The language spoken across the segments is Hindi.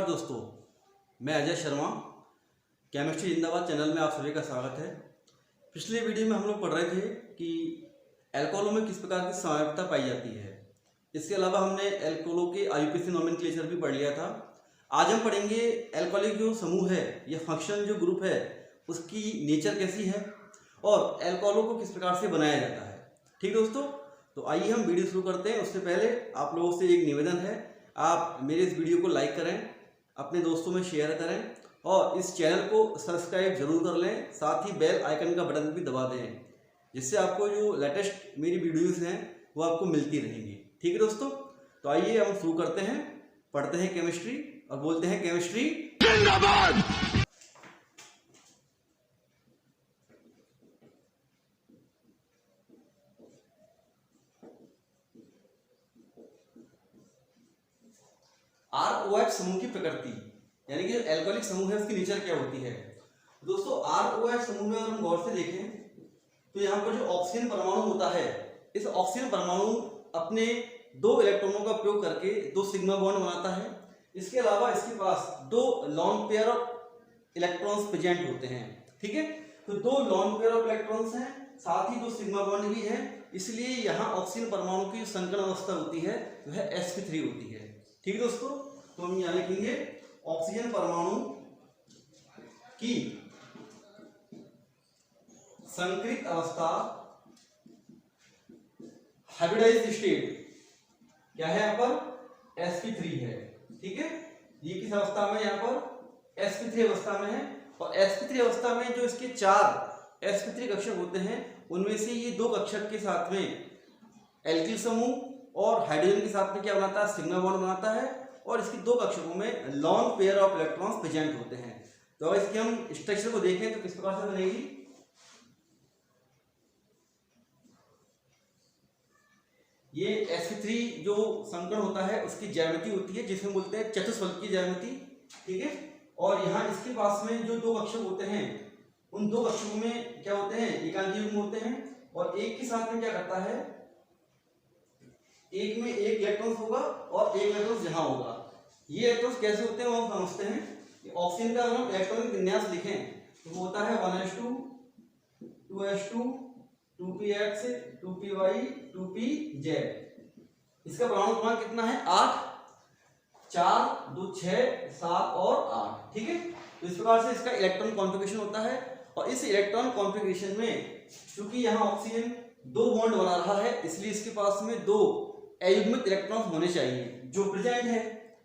नमस्कार दोस्तों, मैं अजय शर्मा। केमिस्ट्री जिंदाबाद चैनल में आप सभी का स्वागत है। पिछले वीडियो में हम लोग पढ़ रहे थे कि एल्कोहलों में किस प्रकार की स्वायत्तता पाई जाती है। इसके अलावा हमने एल्कोहलों के आईयूपीएसी नोमेनक्लेचर भी पढ़ लिया था। आज हम पढ़ेंगे एल्कोहलिक जो समूह है या फंक्शनल जो ग्रुप है उसकी नेचर कैसी है और एल्कोहलों को किस प्रकार से बनाया जाता है। ठीक दोस्तों, तो आइए हम वीडियो शुरू करते हैं। उससे पहले आप लोगों से एक निवेदन है, आप मेरे इस वीडियो को लाइक करें, अपने दोस्तों में शेयर करें और इस चैनल को सब्सक्राइब जरूर कर लें। साथ ही बेल आइकन का बटन भी दबा दें, जिससे आपको जो लेटेस्ट मेरी वीडियोस हैं वो आपको मिलती रहेंगी। ठीक है दोस्तों, तो आइए हम शुरू करते हैं, पढ़ते हैं केमिस्ट्री और बोलते हैं केमिस्ट्री जिंदाबाद। ROH समूह की प्रकृति यानी कि जो एल्कोहलिक समूह है उसकी नेचर क्या होती है। दोस्तों ROH समूह में अगर हम गौर से देखें तो यहाँ पर जो ऑक्सीजन परमाणु होता है, इस ऑक्सीजन परमाणु अपने 2 इलेक्ट्रॉनों का उपयोग करके 2 सिग्मा बॉन्ड बनाता है। इसके अलावा इसके पास 2 lone pair of electrons present होते हैं। ठीक है, तो 2 लॉन पेयर ऑफ इलेक्ट्रॉन्स हैं, साथ ही 2 सिग्मा बॉन्ड भी है। इसलिए यहाँ ऑक्सीजन परमाणु की संकरण अवस्था होती है वह sp3 होती है। ठीक है दोस्तों, तो हम यहाँ लिखेंगे ऑक्सीजन परमाणु की संकृत अवस्था हाइब्रिडाइज्ड स्टेट क्या है, यहाँ पर sp3 है। ठीक है, ये किस अवस्था में, यहाँ पर sp3 अवस्था में है। और sp3 अवस्था में जो इसके 4 sp3 कक्षक होते हैं उनमें से ये 2 कक्षक के साथ में एल्किल समूह और हाइड्रोजन के साथ में क्या बनाता है, सिग्मा बॉन्ड बनाता है। और इसकी 2 कक्षकों में lone pair of electrons present होते हैं। तो अगर इसके हम स्ट्रक्चर को देखें तो किस प्रकार से बनेगी। ये sp3 जो संकरण होता है उसकी ज्यामिति होती है जिसमें बोलते हैं चतुष्फलक की ज्यामिति। ठीक है, और यहाँ इसके पास में जो 2 कक्षक होते हैं उन 2 कक्षकों में क्या होते हैं, एकांकी युग्म होते हैं। और एक के साथ में क्या करता है, एक में एक इलेक्ट्रॉन होगा और एक इलेक्ट्रॉन यहाँ होगा। ये इलेक्ट्रॉन कैसे होते हैं वो हम समझते हैं। ऑक्सीजन का अगर हम इलेक्ट्रॉनिक विन्यास लिखें तो वो होता है 1s2 2s2 2px 2py 2pz। इसका परमाणु क्रमांक कितना है, 8, 4 2 6 7 और 8। ठीक है, तो इस प्रकार से इसका इलेक्ट्रॉन कॉन्फ़िगरेशन होता है। और इस इलेक्ट्रॉन कॉन्फ़िगरेशन में चूंकि यहाँ ऑक्सीजन 2 बॉन्ड बना रहा है इसलिए इसके पास में 2 अयुग्मित इलेक्ट्रॉन होने चाहिए जो प्रेजेंट है।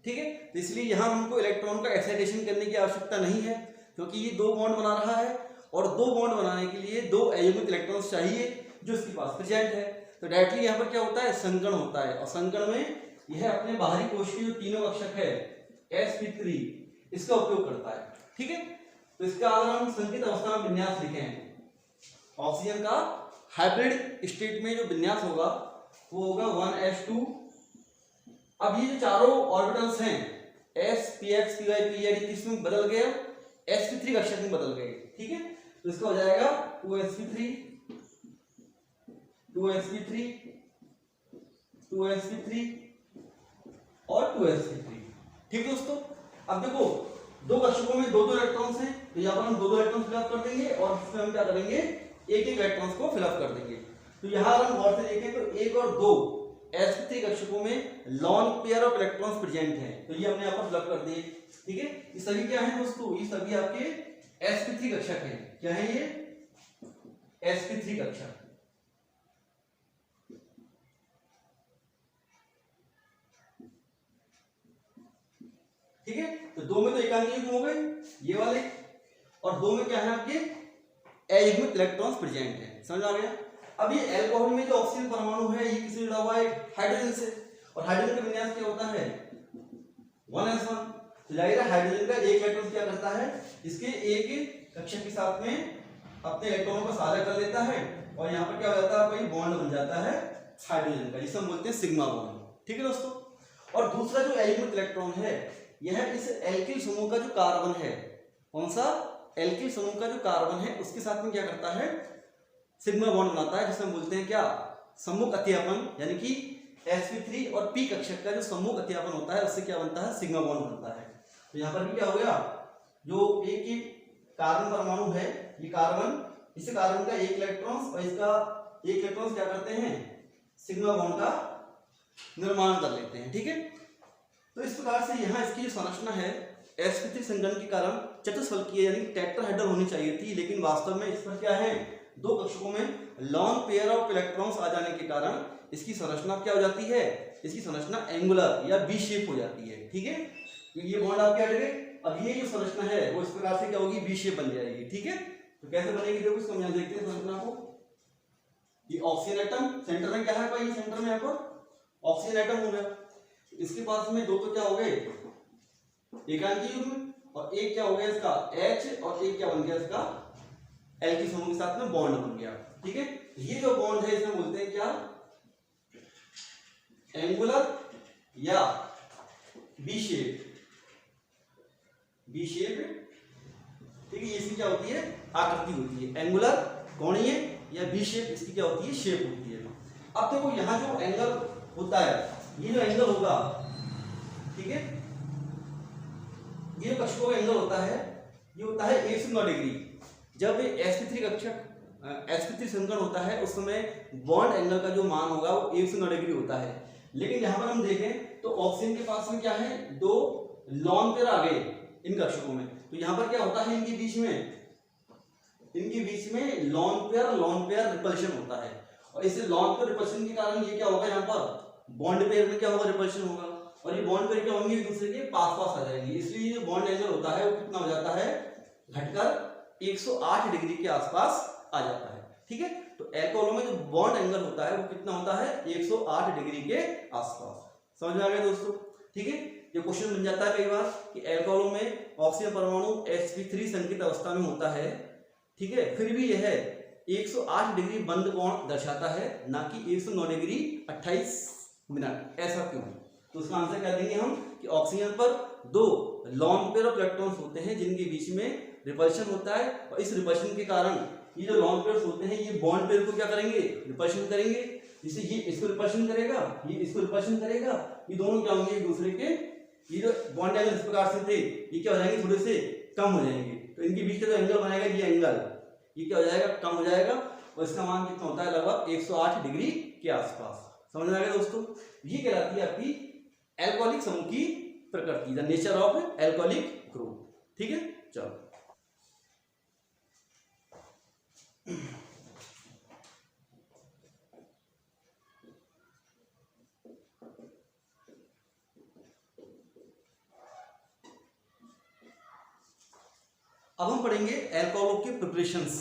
ठीक है, तो इसलिए यहाँ हमको इलेक्ट्रॉन का एक्साइटेशन करने की आवश्यकता नहीं है क्योंकि ये 2 बॉन्ड बना रहा है और 2 बॉन्ड बनाने के लिए 2 अयुग्मित इलेक्ट्रॉन्स चाहिए जो इसके पास प्रेजेंट है। तो डायरेक्टली यहाँ पर क्या होता है, संकरण होता है। और संकरण में यह अपने बाहरी कोश की जो तीनों कक्षक है sp3 इसका उपयोग करता है। ठीक है, तो इसका अगर हम संकित अवस्था में विन्यास लिखें, ऑक्सीजन का हाइब्रिड स्टेट में जो विन्यास होगा वो होगा 1s2। अब ये जो चारों ऑर्बिटल्स हैं s px py pz किसमें बदल गए, sp3 कक्षक में बदल गए। ठीक है, तो इसका हो जाएगा 2sp3 2sp3 2sp3 और 2sp3। ठीक दोस्तों, अब देखो 2 कक्षकों में 2-2 इलेक्ट्रॉन्स हैं तो यहाँ पर हम 2-2 इलेक्ट्रॉन फिलअप कर देंगे और इसमें हम क्या करेंगे, एक इलेक्ट्रॉन्स को फिलअप कर देंगे। तो यहाँ अगर हम गौर से देखें तो 1 और 2 sp3 कक्षकों में lone pair of electrons present हैं, तो ये हमने यहाँ पर फिलअप कर दिए। ठीक है, ये सभी क्या है दोस्तों, ये सभी आपके sp3 कक्षक हैं। क्या है ये, sp3 कक्षक। ठीक है, तो 2 में तो एकांकी युग्म हो गए ये वाले और 2 में क्या है आपके अयुग्मित इलेक्ट्रॉन्स प्रेजेंट है। समझ आ गया। अब ये एल्कोहल में जो ऑक्सीजन परमाणु है ये किससे जुड़ा हुआ है, हाइड्रोजन से। और हाइड्रोजन का विन्यास क्या होता है, 1s1। तो जाहिर है हाइड्रोजन का एक इलेक्ट्रॉन क्या करता है, इसके एक कक्षक के साथ में अपने इलेक्ट्रॉनों को साझा कर लेता है और यहाँ पर क्या हो जाता है, कोई बॉन्ड बन जाता है हाइड्रोजन का, जिसे हम बोलते हैं सिग्मा बॉन्ड। ठीक है दोस्तों, और दूसरा जो अयुग्मित इलेक्ट्रॉन है यह इस एल्किल समूह का जो कार्बन है, कौन सा, एल्किल समूह का जो कार्बन है उसके साथ में क्या करता है, सिग्मा बॉन्ड बनाता है, जिसे हम बोलते हैं क्या, सम्मुख अत्यपन। यानी कि sp3 और p कक्षक का जो सम्मुख अत्यपन होता है उससे क्या बनता है, सिग्मा बॉन्ड बनता है। तो यहाँ पर भी क्या हो गया, जो एक ही कार्बन परमाणु है, ये कार्बन, इस कार्बन का एक इलेक्ट्रॉन और इसका एक इलेक्ट्रॉन क्या करते हैं, सिग्मा बॉन्ड का निर्माण कर लेते हैं। ठीक है, तो इस प्रकार से यहाँ इसकी जो संरचना है sp3 संघनन के कारण चतुष्फलकीय यानी टेट्राहेड्रल होनी चाहिए थी, लेकिन वास्तव में इस पर क्या है, दो कक्षकों में लॉन पेयर ऑफ इलेक्ट्रॉन्स आ जाने के कारण इसकी संरचना क्या हो जाती है, इसकी संरचना एंगुलर या बी शेप हो जाती है। ठीक है, ये बॉन्ड आपके हट गए, अब ये जो संरचना है वो इस प्रकार से क्या होगी, बी शेप बन जाएगी। ठीक है, तो कैसे बनेगी देखो, इसको हम यहाँ देखते हैं संरचना को। ये ऑक्सीजन एटम सेंटर में क्या है भाई, सेंटर में यहाँ पर ऑक्सीजन एटम हो गया, इसके पास में दो तो क्या हो गए, एकांकी युग्म, और एक क्या हो गया इसका H, और एक क्या बन गया इसका L की समूह के साथ में बॉन्ड बन गया। ठीक है, ये जो बॉन्ड है इसमें बोलते हैं क्या, एंगुलर या बी शेप, बी शेप। ठीक है, इसकी क्या होती है, आकृति होती है, एंगुलर कोणीय या बी शेप, इसकी क्या होती है, शेप होती है। अब देखो यहाँ जो एंगल होता है, ये जो एंगल होगा, ठीक है, ये जो कक्षकों का एंगल होता है, ये होता है 109 डिग्री। जब sp3 कक्षक sp3 संकरण होता है उस समय बॉन्ड एंगल का जो मान होगा वो 109 डिग्री होता है। लेकिन यहाँ पर हम देखें तो ऑक्सीजन के पास में क्या है, दो लॉन पेयर आ गए इन कक्षकों में, तो यहाँ पर क्या होता है, इनके बीच में लॉन पेयर रिपल्शन होता है, और इस लॉन पेयर रिपल्शन के कारण ये क्या होगा, यहाँ पर बॉन्ड पेयर में क्या होगा, रिपल्शन होगा, और ये बॉन्ड पेयर क्या होंगे, एक दूसरे के पास पास आ जाएंगे, इसलिए जो बॉन्ड एंगल होता है वो कितना हो जाता है, घटकर 108 डिग्री के आसपास आ जाता है। ठीक है, तो अल्कोहलों में जो बॉन्ड एंगल होता है वो कितना होता है, 108 डिग्री के आसपास। समझ में आ गया दोस्तों। ठीक है, ये क्वेश्चन बन जाता है कई बार कि अल्कोहलों में ऑक्सीजन परमाणु sp3 संकेत अवस्था में होता है, ठीक है, फिर भी यह 108 डिग्री बंद कोण दर्शाता है, ना कि 109 डिग्री 28 मिनट। ऐसा क्यों? तो उसका आंसर क्या देंगे हम कि ऑक्सीजन पर दो लॉन पेयर ऑफ इलेक्ट्रॉन्स होते हैं जिनके बीच में रिपल्शन होता है, और इस रिपल्शन के कारण ये जो लॉन पेयर्स होते हैं ये बॉन्ड पेयर को क्या करेंगे, रिपल्शन करेंगे, जिससे ये इसको रिपल्शन करेगा, ये इसको रिपल्शन करेगा, ये दोनों क्या होंगे, एक दूसरे के, ये जो बॉन्ड एंगल इस प्रकार से थे ये क्या हो जाएंगे, थोड़े से कम हो जाएंगे, तो इनके बीच का जो एंगल बनाएगा ये एंगल, ये क्या हो जाएगा, कम हो जाएगा, और इसका मान कितना होता है, लगभग 108 डिग्री के आसपास। समझ में आ गया दोस्तों। ये कहलाती है आपकी एल्कोहलिक समूह की प्रकृति, the nature of alcoholic group. ठीक है, चलो अब हम पढ़ेंगे एल्कोहलों के प्रिपरेशंस,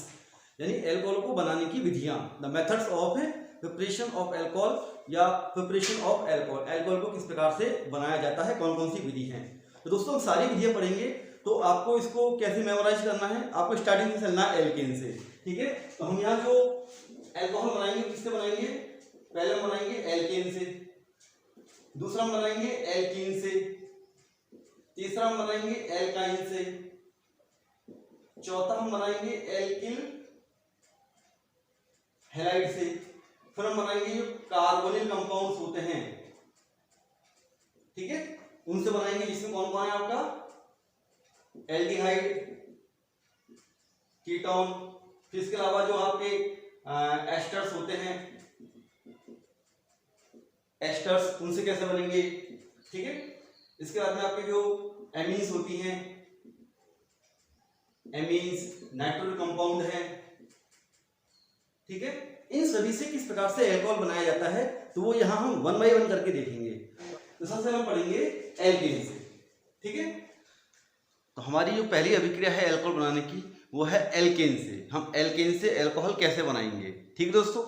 यानी एल्कोहल को बनाने की विधियां, the methods of preparation of alcohol या प्रिपरेशन ऑफ अल्कोहल, अल्कोहल को किस प्रकार से बनाया जाता है, कौन कौन सी विधि है। तो दोस्तों हम सारी विधियां पढ़ेंगे, तो आपको इसको कैसे मेमोराइज करना है, आपको स्टार्टिंग से चलना है एल्केन से। ठीक है, तो हम यहाँ जो अल्कोहल बनाएंगे किससे बनाएंगे, पहले हम बनाएंगे एल्केन से, दूसरा हम बनाएंगे एल्कीन से, तीसरा हम बनाएंगे एल्काइन से, चौथा हम बनाएंगे एल्किल हैलाइड से, फिर हम बनाएंगे जो कार्बोनिल कंपाउंड्स होते हैं, ठीक है, उनसे बनाएंगे, जिसमें कौन कौन है आपका एल्डिहाइड, कीटोन, फिर इसके अलावा जो आपके एस्टर्स होते हैं, एस्टर्स, उनसे कैसे बनेंगे। ठीक है, इसके बाद में आपके जो एमीन्स होती हैं, एमीन्स नाइट्रोजन कंपाउंड है, ठीक है, इन सभी से किस प्रकार से अल्कोहल बनाया जाता है, तो वो यहां हम 1 बाय 1 करके देखेंगे। तो सबसे हम पढ़ेंगे एल्केन से। ठीक है, तो हमारी जो पहली अभिक्रिया है अल्कोहल बनाने की वो है एल्केन से। हम एल्केन से अल्कोहल कैसे बनाएंगे, ठीक दोस्तों।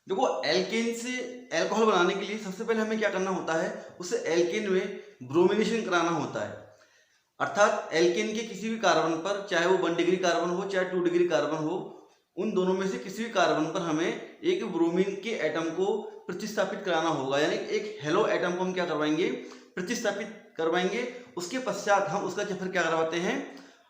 देखो, एल्केन से अल्कोहल बनाने के लिए सबसे पहले हमें क्या करना होता है, उसे एल्केन में ब्रोमिनेशन कराना होता है, अर्थात एल्केन के किसी भी कार्बन पर, चाहे वो 1 डिग्री कार्बन हो चाहे 2 डिग्री कार्बन हो, उन दोनों में से किसी भी कार्बन पर हमें एक ब्रोमीन के एटम को प्रतिस्थापित कराना होगा, यानी एक हेलो एटम को हम क्या करवाएंगे, प्रतिस्थापित करवाएंगे। उसके पश्चात हम उसका फिर क्या करवाते हैं,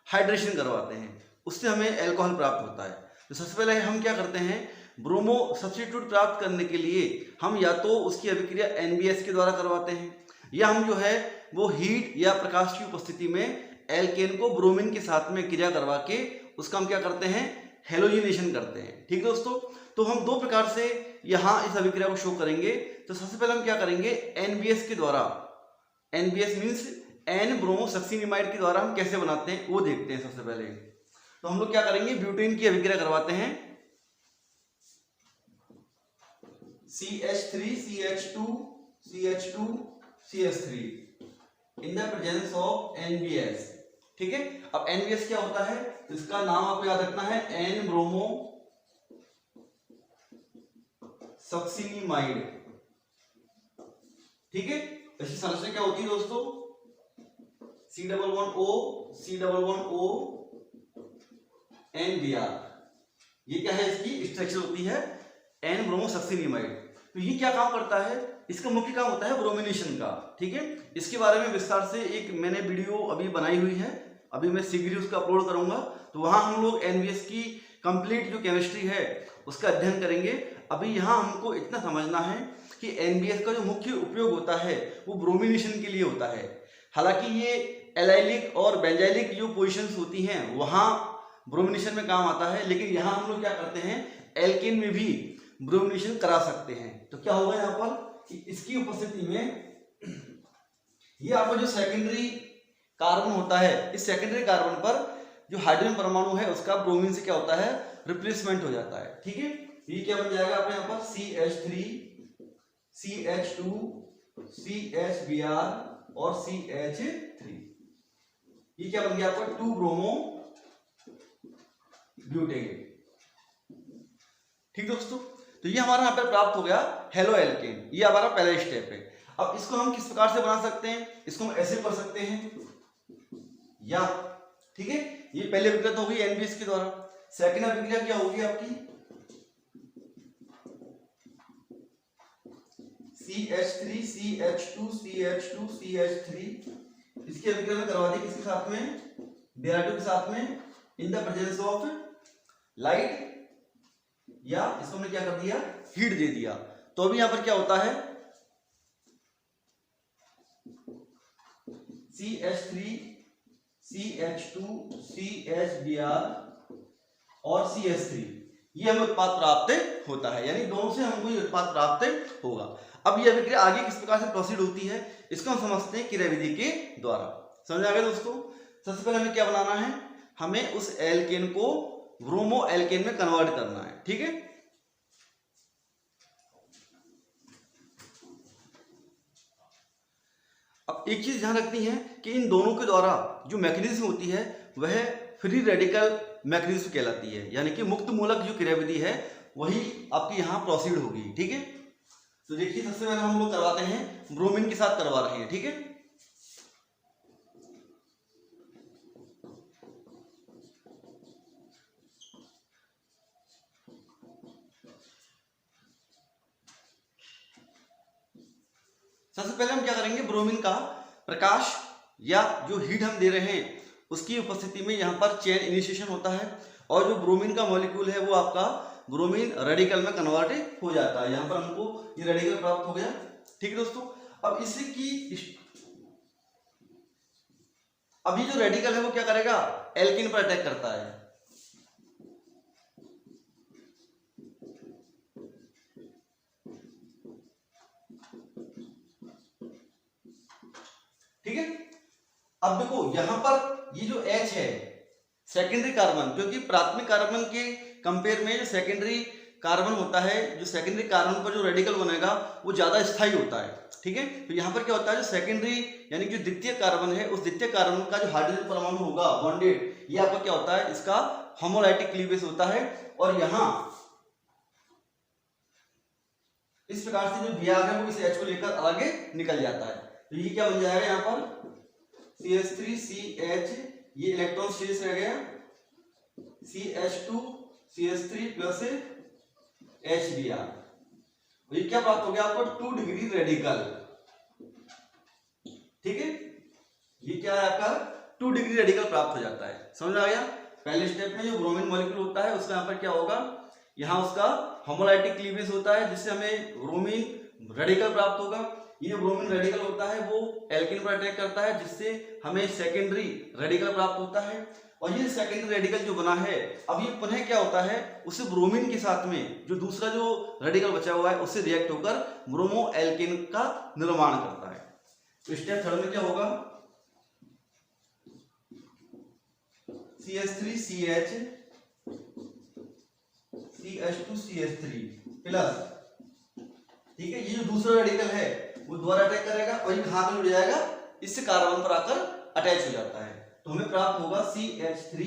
हाइड्रेशन करवाते हैं, उससे हमें अल्कोहल प्राप्त होता है। तो सबसे पहले हम क्या करते हैं, ब्रोमो सब्स्टिट्यूट प्राप्त करने के लिए हम या तो उसकी अभिक्रिया NBS के द्वारा करवाते हैं, या हम जो है वो हीट या प्रकाश की उपस्थिति में एल्केन को ब्रोमीन के साथ में क्रिया करवा के उसका हम क्या करते हैं, हेलोजिनेशन करते हैं। ठीक दोस्तों, तो हम दो प्रकार से यहाँ इस अभिक्रिया को शो करेंगे। तो सबसे पहले हम क्या करेंगे, NBS के द्वारा, NBS मीन्स एन ब्रोमोसक्सिनिमाइड के द्वारा हम कैसे बनाते हैं वो देखते हैं। सबसे पहले तो हम लोग क्या करेंगे, ब्यूटेन की अभिक्रिया करवाते हैं, CH3 CH2 CH2 CH3 in the presence of NBS। ठीक है, अब NBS क्या होता है, तो इसका नाम आपको याद रखना है, एन ब्रोमो सक्सिनिमाइड। ठीक है, इसकी संरचना क्या होती है दोस्तों, C11O C11O NBr। ये क्या है, इसकी स्ट्रक्चर होती है एन ब्रोमोसक्सिनिमाइड। तो ये क्या काम करता है, इसका मुख्य काम होता है ब्रोमिनेशन का। ठीक है, इसके बारे में विस्तार से एक मैंने वीडियो अभी बनाई हुई है, अभी मैं शीघ्र ही उसको अपलोड करूंगा। तो वहां हम लोग NBS की कंप्लीट जो केमिस्ट्री है उसका अध्ययन करेंगे। अभी यहाँ हमको इतना समझना है कि NBS का जो मुख्य उपयोग होता है वो ब्रोमिनेशन के लिए होता है। हालांकि ये एलाइलिक और बेंजाइलिक जो पोजिशंस होती हैं वहाँ ब्रोमिनेशन में काम आता है, लेकिन यहाँ हम लोग क्या करते हैं, एल्केन में भी ब्रोमिनेशन करा सकते हैं। तो क्या होगा यहाँ पर कि इसकी उपस्थिति में ये आपका जो सेकेंडरी कार्बन होता है, इस सेकेंडरी कार्बन पर जो हाइड्रोजन परमाणु है उसका ब्रोमीन से क्या होता है, रिप्लेसमेंट हो जाता है। ठीक है, ये क्या बन जाएगा आपने यहाँ पर CH3 CH2 CHBr और CH3। ये क्या बन गया आपका 2 ब्रोमो ब्यूटेन। ठीक दोस्तों, तो ये हमारा यहाँ पर प्राप्त हो गया हेलो एल्केन। ये हमारा पहला स्टेप है। अब इसको हम किस प्रकार से बना सकते हैं, इसको हम ऐसे कर सकते हैं या, ठीक है, ये पहले अभिक्रिया तो होगी NBS के द्वारा। सेकंड अभिक्रिया क्या होगी आपकी, CH3 CH2 CH2 CH3। इसकी अभिक्रिया में करवा दी किसके साथ में, Br2 के साथ में, in the presence of light, या इसको हमने क्या कर दिया, हीट दे दिया। तो अभी यहां पर क्या होता है, CH3 CH2 CHBr और CH3 ये हमें उत्पाद प्राप्त होता है, यानी दोनों से हमको ये उत्पाद प्राप्त होगा। अब ये अभिक्रिया आगे किस प्रकार से प्रोसीड होती है इसको हम समझते हैं क्रियाविधि के द्वारा। समझ आ गया दोस्तों। सबसे पहले हमें क्या बनाना है, हमें उस एल्केन को ब्रोमो एल्केन में कन्वर्ट करना है। ठीक है, अब एक चीज ध्यान रखनी है कि इन दोनों के द्वारा जो मैकेनिज्म होती है वह फ्री रेडिकल मैकेनिज्म कहलाती है, यानी कि मुक्त मूलक जो क्रियाविधि है वही आपकी यहां प्रोसीड होगी। ठीक है, तो देखिए सबसे पहले हम लोग करवाते हैं, ब्रोमीन के साथ करवा रहे हैं। ठीक है, सबसे पहले हम क्या करेंगे, ब्रोमीन का प्रकाश या जो हीट हम दे रहे हैं उसकी उपस्थिति में यहाँ पर चेन इनिशिएशन होता है और जो ब्रोमीन का मॉलिक्यूल है वो आपका ब्रोमीन रेडिकल में कन्वर्ट हो जाता है। यहाँ पर हमको ये रेडिकल प्राप्त हो गया। ठीक है दोस्तों, अब इसकी अभी जो रेडिकल है वो क्या करेगा, एल्केन पर अटैक करता है। ठीक है, अब देखो यहां पर ये जो H है सेकेंडरी कार्बन, क्योंकि प्राथमिक कार्बन के कंपेयर में जो सेकेंडरी कार्बन होता है, जो सेकेंडरी कार्बन पर जो रेडिकल बनेगा वो ज्यादा स्थायी होता है। ठीक है, तो यहाँ पर क्या होता है, जो सेकेंडरी यानी कि द्वितीय कार्बन है उस द्वितीय कार्बन का जो हाइड्रोजन परमाणु होगा बॉन्डेड, ये आपका क्या होता है, इसका होमोलाइटिक क्लीवेज होता है और यहाँ इस प्रकार से जो Br है वो इस H को लेकर आगे निकल जाता है। तो ये क्या बन जाएगा, यहाँ पर CH3CH, ये इलेक्ट्रॉन शेष रह गया, CH2 CH3 प्लस HBr। ये क्या प्राप्त हो गया आपको, 2 डिग्री रेडिकल। ठीक है, ये क्या है आपका 2 डिग्री रेडिकल प्राप्त हो जाता है। समझ आ गया। पहले स्टेप में जो ब्रोमीन मॉलिक्यूल होता है उसका यहाँ पर क्या होगा, यहाँ उसका होमोलाइटिक क्लीवेज होता है जिससे हमें ब्रोमीन रेडिकल प्राप्त होगा। ये जो ब्रोमीन रेडिकल होता है वो एल्केन पर अटैक करता है जिससे हमें सेकेंडरी रेडिकल प्राप्त होता है। और ये सेकेंडरी रेडिकल जो बना है, अब ये पुनः क्या होता है, उस ब्रोमीन के साथ में जो दूसरा जो रेडिकल बचा हुआ है उससे रिएक्ट होकर ब्रोमो एल्केन का निर्माण करता है। तो स्टेप थर्ड में क्या होगा, CH3CH CH2CH3 प्लस, ठीक है, ये जो दूसरा रेडिकल है वो दोबारा अटैक करेगा और ये कहां पर जुड़ जाएगा, इससे कार्बन पर आकर अटैच हो जाता है। तो हमें प्राप्त होगा CH3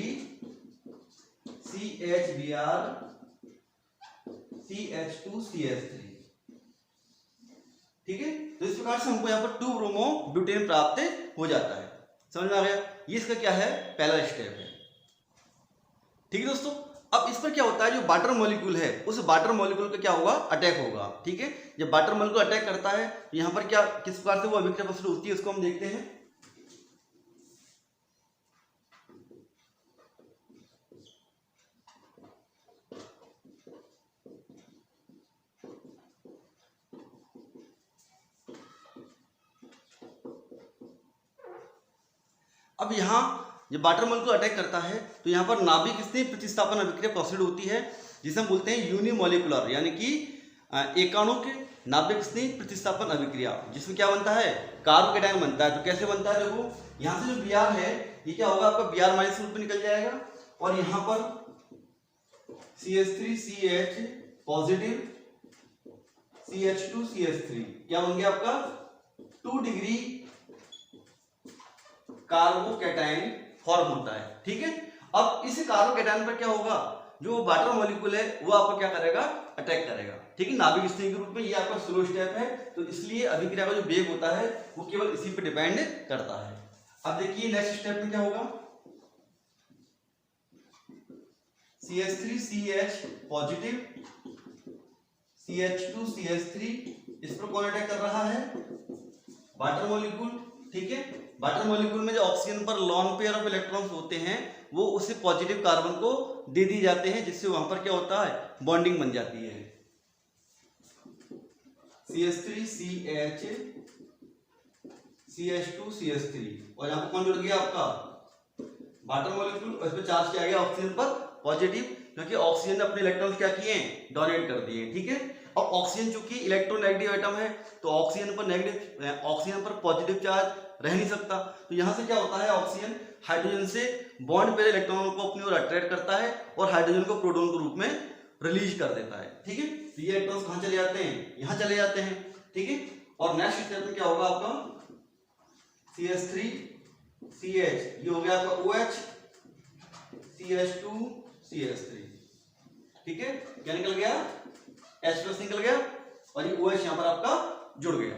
CHBr CH2 CH3, ठीक है। तो इस प्रकार से हमको यहाँ पर 2 ब्रोमो ब्यूटेन प्राप्त हो जाता है। समझ में आ गया, ये इसका क्या है, पहला स्टेप है, ठीक है दोस्तों। अब इस पर क्या होता है, जो वाटर मॉलिक्यूल है उस वाटर मॉलिक्यूल का क्या होगा, अटैक होगा, ठीक है। जब वाटर मॉलिक्यूल अटैक करता है तो यहाँ पर क्या, किस प्रकार से वो अभिक्रिया प्रस्तुत होती है उसको हम देखते हैं। अब यहाँ जब वाटर मॉलिक्यूल अटैक करता है तो यहाँ पर नाभिक स्नेह प्रतिस्थापन अभिक्रिया प्रोसीड होती है जिसे हम बोलते हैं यूनिमोलिकुलर, यानी कि एकाणुक नाभिक स्नेह प्रतिस्थापन अभिक्रिया, जिसमें क्या बनता है, कार्बोकैटायन बनता है। तो कैसे बनता है, देखो यहाँ से जो Br है ये क्या होगा, आपका Br माइनस रूप में निकल जाएगा और यहाँ पर CH3CH पॉजिटिव CH2CH3 क्या बन गया आपका 2 डिग्री कार्बोकैटायन फॉर्म होता है, ठीक है। अब इस कार्बोकैटायन पर क्या होगा, जो वाटर मॉलिक्यूल है वो आपको क्या करेगा, अटैक करेगा, ठीक है, नाभिक स्नेह के रूप में। ये आपका स्लो स्टेप है, तो इसलिए अभिक्रिया का जो वेग होता है वो केवल इसी पे डिपेंड करता है। अब देखिए नेक्स्ट स्टेप में क्या होगा, CH3CH पॉजिटिव CH2CH3, इस पर कौन अटैक कर रहा है, वाटर मॉलिक्यूल, ठीक है। वाटर मॉलिक्यूल में जो ऑक्सीजन पर लॉन पेयर ऑफ इलेक्ट्रॉन्स होते हैं वो उससे पॉजिटिव कार्बन को दे दी जाते हैं, जिससे वहां पर क्या होता है, बॉन्डिंग बन जाती है। CH3CH CH2CH3 और यहाँ पर कौन जुड़ गया आपका वाटर मॉलिक्यूल, और इस पर चार्ज किया गया ऑक्सीजन पर पॉजिटिव, क्योंकि ऑक्सीजन ने अपने इलेक्ट्रॉन्स क्या किए, डोनेट कर दिए, ठीक है। अब ऑक्सीजन चूंकि इलेक्ट्रोनेगेटिव एटम है तो ऑक्सीजन पर पॉजिटिव चार्ज रह नहीं सकता, तो यहां से क्या होता है, ऑक्सीजन हाइड्रोजन से बॉन्ड पेयर इलेक्ट्रॉनों को अपनी ओर अट्रैक्ट करता है और हाइड्रोजन को प्रोटॉन के रूप में रिलीज कर देता है, ठीक है। तो ये इलेक्ट्रॉन्स कहां चले जाते हैं, यहां चले जाते हैं, ठीक है। और नेक्स्ट स्टेप में क्या होगा आपका CH3CH, ये हो गया आपका OH CH2CH3, ठीक है, क्या निकल गया, H+ निकल गया और ये OH यहां पर आपका जुड़ गया।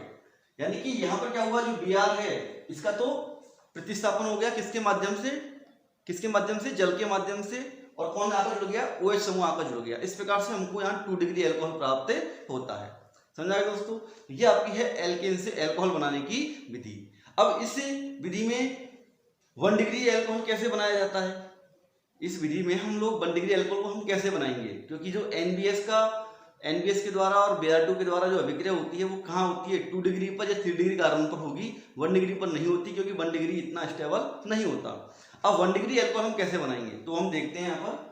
यानी कि यहां पर क्या हुआ, जो Br है इसका तो प्रतिस्थापन हो गया किसके माध्यम से, जल के माध्यम से, और कौन आकर जुड़ गया, OH समूह आकर जुड़ गया। इस प्रकार से हमको यहाँ 2 डिग्री एल्कोहल प्राप्त होता है। समझ आएगा दोस्तों, ये आपकी है एल्केन से एल्कोहल बनाने की विधि। अब इस विधि में 1 डिग्री एल्कोहल कैसे बनाया जाता है, इस विधि में हम लोग 1 डिग्री एल्कोहल को हम कैसे बनाएंगे, क्योंकि जो NBS के द्वारा और Br2 के द्वारा जो अभिक्रिया होती है वो कहाँ होती है, 2 डिग्री पर या 3 डिग्री कार्बन पर होगी, 1 डिग्री पर नहीं होती, क्योंकि 1 डिग्री इतना स्टेबल नहीं होता। अब 1 डिग्री एल्कोहल हम कैसे बनाएंगे, तो हम देखते हैं यहाँ पर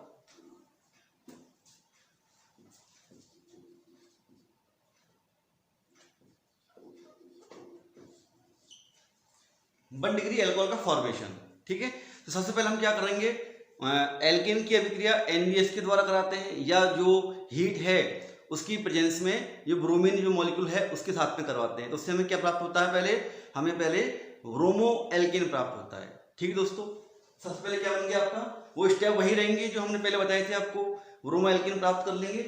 1 डिग्री एल्कोहल का फॉर्मेशन, ठीक है। तो सबसे पहले हम क्या करेंगे, एल्केन की अभिक्रिया NBS के द्वारा कराते हैं, या जो हीट है उसकी प्रेजेंस में जो ब्रोमीन जो मॉलिक्यूल है उसके साथ में करवाते हैं। तो उससे हमें क्या प्राप्त होता है, हमें पहले ब्रोमो एल्केन प्राप्त होता है, ठीक है दोस्तों। सबसे पहले क्या बन गया आपका, वो स्टेप वही रहेंगे जो हमने पहले बताए थे आपको, ब्रोमो एल्केन प्राप्त कर लेंगे,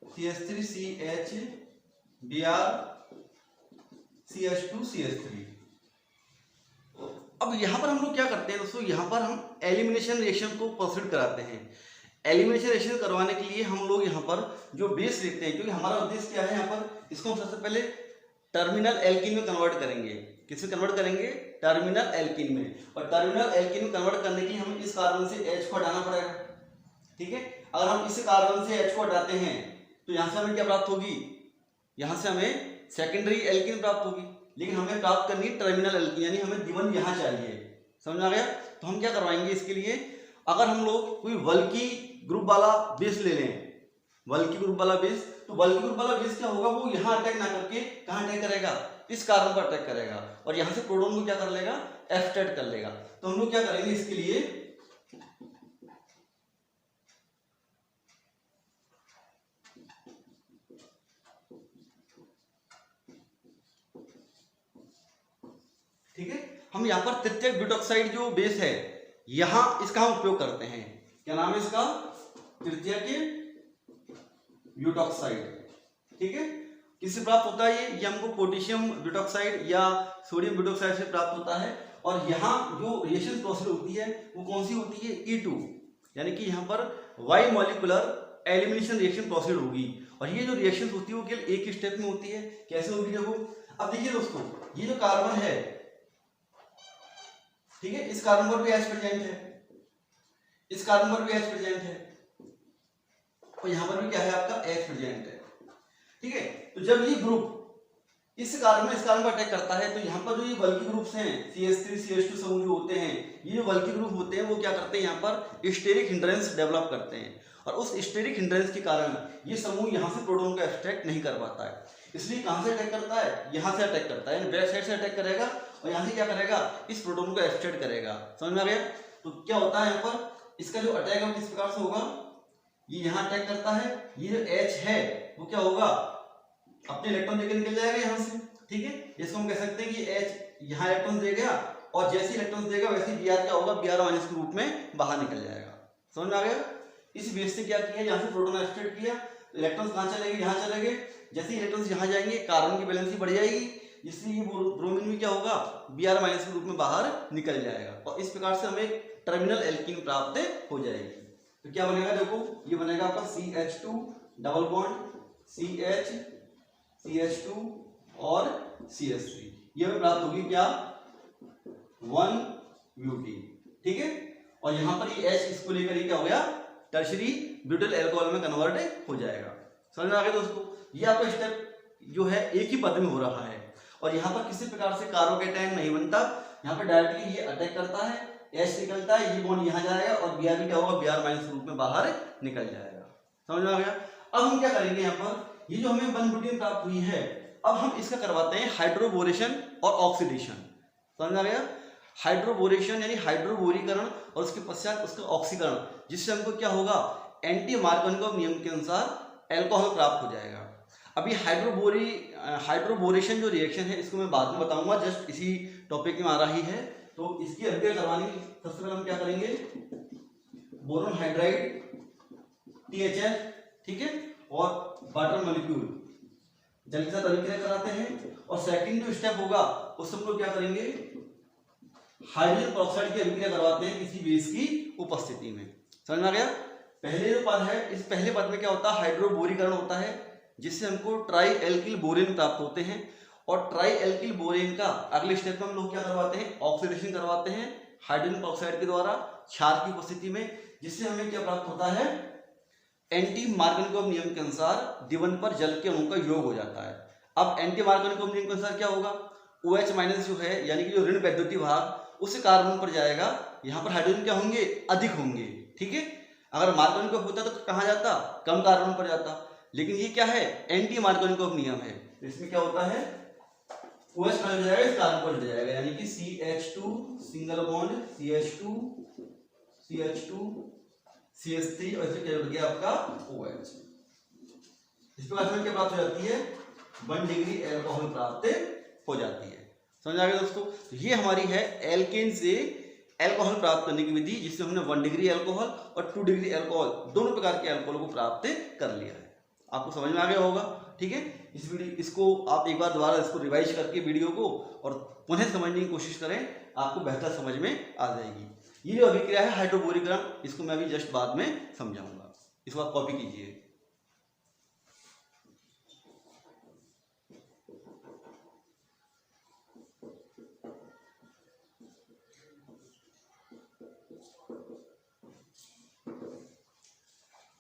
CH3CH Br CH2CH3। अब यहां पर हम लोग क्या करते हैं दोस्तों, यहां पर हम एलिमिनेशन रिएक्शन को प्रोसीड कराते हैं। एलिमिनेशन रिएक्शन करवाने के लिए हम लोग यहाँ पर जो बेस लेते हैं, क्योंकि हमारा उद्देश्य क्या है, यहाँ पर इसको हम सबसे पहले टर्मिनल एल्कीन में कन्वर्ट करेंगे। किसमें कन्वर्ट करेंगे, टर्मिनल एल्कीन में। और टर्मिनल एल्कीन में कन्वर्ट करने के लिए हमें इस कार्बन से H को हटाना पड़ेगा, ठीक है। अगर हम इस कार्बन से H को हटाते हैं तो यहाँ से हमें क्या प्राप्त होगी, यहाँ से हमें सेकेंडरी एल्कीन प्राप्त होगी, लेकिन हमें प्राप्त करनी है टर्मिनल एल्कीन, यानी हमें D1 यहाँ चाहिए। समझ आ गया? तो हम क्या करवाएंगे इसके लिए, अगर हम लोग कोई वल्की ग्रुप वाला बेस ले लें, वल्की ग्रुप वाला बेस, तो वल्की ग्रुप वाला बेस क्या होगा, वो यहाँ अटैक ना करके कहाँ अटैक करेगा, इस कार्बन पर अटैक करेगा, और यहाँ से प्रोटॉन को क्या कर लेगा, एक्सट्रैक्ट कर लेगा। तो हम लोग क्या करेंगे इसके लिए, ठीक है, हम यहाँ पर तृतीयक ब्यूटॉक्साइड जो बेस है, यहाँ इसका हम उपयोग करते हैं। क्या नाम है इसका, तृतीयक ब्यूटॉक्साइड। ठीक है, किससे प्राप्त होता है ये हमको पोटेशियम ब्यूटॉक्साइड या सोडियम ब्यूटॉक्साइड से प्राप्त होता है। और यहाँ जो रिएक्शन प्रोसेस होती है वो कौन सी होती है, E2, यानी कि यहाँ पर bimolecular elimination reaction proceed होगी। और ये जो रिएक्शन होती है वो केवल एक ही स्टेप में होती है। कैसे होगी देखो, अब देखिए दोस्तों, ये जो कार्बन है, ठीक है, इस कार्बन पर भी H प्रेजेंट है, इस कार्बन पर भी H प्रेजेंट है, और यहां पर भी क्या है आपका H प्रेजेंट है। ठीक है, तो जब ये ग्रुप इस कार्बन में इस कार्बन पर अटैक करता है तो यहाँ पर जो ये बल्की ग्रुप्स हैं CH3 CH2 समूह जो होते हैं, ये जो बल्की ग्रुप होते हैं वो क्या करते हैं, यहाँ पर स्टेरिक हिंड्रेंस डेवलप करते हैं, और उस स्टेरिक हिंड्रेंस के कारण ये समूह यहाँ से प्रोटॉन को एक्सट्रैक्ट नहीं कर पाता है। इसलिए कहाँ से अटैक करता है, यहाँ से अटैक करता है, यानी बैक साइड से अटैक करेगा और यहाँ से क्या करेगा, इस प्रोटॉन को एक्सट्रैक्ट करेगा। समझ में आ गया? तो क्या होता है यहाँ पर, इसका जो अटैक है किस प्रकार से होगा, ये यहाँ अटैक करता है, ये जो H है वो क्या होगा, अपने इलेक्ट्रॉन देकर निकल जाएगा यहाँ से। ठीक है, इसको हम कह सकते हैं कि H यहाँ इलेक्ट्रॉन दे गया, और जैसे इलेक्ट्रॉन देगा वैसे Br क्या होगा, Br माइनस के रूप में बाहर निकल जाएगा। समझ में आ गया? इस बेस से क्या किया, यहाँ से प्रोटॉन एक्सट्रैक्ट किया, इलेक्ट्रॉन्स कहाँ चले गए, यहाँ चले गए। जैसे इलेक्ट्रॉन्स यहाँ जाएंगे कार्बन की वैलेंसी बढ़ जाएगी, इसलिए ये ब्रोमीन भी क्या होगा, Br माइनस के रूप में बाहर निकल जाएगा, और इस प्रकार से हमें टर्मिनल एल्कीन प्राप्त हो जाएगी। तो क्या बनेगा देखो, ये बनेगा आपका CH2 double bond CH CH2 और CH3, ये हमें प्राप्त होगी क्या, 1 ब्यूटीन। ठीक है, और यहाँ पर ये H इसको लेकर क्या हो गया, टर्शरी ब्यूटाइल अल्कोहल में कन्वर्ट हो जाएगा। समझ में आ गया दोस्तों? ये आपका स्टेप जो है एक ही पद में हो रहा है, और यहाँ पर किसी प्रकार से कार्बोकेटायन नहीं बनता, यहाँ पर डायरेक्टली ये अटैक करता है, H निकलता है, ये बॉन्ड यहाँ जाएगा, और Br भी क्या होगा, Br माइनस रूप में बाहर निकल जाएगा। समझ में आ गया? अब हम क्या करेंगे, यहाँ पर ये जो हमें 1 ब्यूटीन प्राप्त हुई है, अब हम इसका करवाते हैं हाइड्रोबोरेशन और ऑक्सीडेशन। समझ में आ गया? हाइड्रोबोरेशन यानी हाइड्रोबोरीकरण, और उसके पश्चात उसका ऑक्सीकरण, जिससे हमको क्या होगा, एंटी मार्कोनिकॉफ नियम के अनुसार एल्कोहल प्राप्त हो जाएगा। अभी हाइड्रोबोरेशन जो रिएक्शन है इसको मैं बाद में बताऊंगा, जस्ट इसी टॉपिक में आ रही है। तो इसकी अध्ययन करवाने की सबसे पहले हम क्या करेंगे, बोरोन हाइड्राइड THF, ठीक है, और वाटर मॉलिक्यूल जल के साथ अभिक्रिया कराते हैं, और सेकंड जो स्टेप होगा उससे हम लोग क्या करेंगे, हाइड्रोजन पेरोक्साइड की अभिक्रिया करवाते हैं किसी बेस की उपस्थिति में। समझ में आ गया? पहले जो पद है, इस पहले पद में क्या होता है, हाइड्रोबोरीकरण होता है, जिससे हमको ट्राई एल्किल बोरेन प्राप्त होते हैं, और ट्राई एल्किल बोरेन का अगले स्टेप में हम लोग क्या करवाते हैं, ऑक्सीडेशन करवाते हैं हाइड्रोजन पेरोक्साइड के द्वारा क्षार की उपस्थिति में, जिससे हमें क्या प्राप्त होता है, एंटी मार्कोनिकॉफ नियम के अनुसार D1 पर जल के अणुओं का योग हो जाता है। अब एंटी मार्कोनिकॉफ नियम के अनुसार क्या होगा, OH माइनस जो है, यानी कि जो ऋण वैद्युतीय भाग उस कार्बन पर जाएगा, यहाँ पर हाइड्रोजन क्या होंगे, अधिक होंगे। ठीक है, अगर मार्कोनिकॉफ होता तो कहाँ जाता, कम कार्बन पर जाता, लेकिन ये क्या है, एंटी मार्कोनिकॉफ नियम है। तो इसमें क्या होता है, OH कहाँ जाएगा, इस कार्बन पर जाएगा, यानी कि CH2 single bond CH2 CH2 CH3, और इससे क्या हो गया आपका OH। इस प्रकार से क्या प्राप्त हो जाती है, 1 डिग्री एल्कोहल प्राप्त हो जाती है। समझ आ गया दोस्तों? तो ये हमारी है एल्केन से एल्कोहल प्राप्त करने की विधि, जिसमें हमने 1 डिग्री एल्कोहल और 2 डिग्री एल्कोहल दोनों प्रकार के एल्कोहल को प्राप्त कर लिया है। आपको समझ में आ गया होगा? ठीक है, इस वीडियो इसको आप एक बार दोबारा इसको रिवाइज करके वीडियो को और पुनः समझने की कोशिश करें, आपको बेहतर समझ में आ जाएगी। ये जो अभिक्रिया है हाइड्रोबोरीकरण, इसको मैं अभी जस्ट बाद में समझाऊंगा, इसको आप कॉपी कीजिए।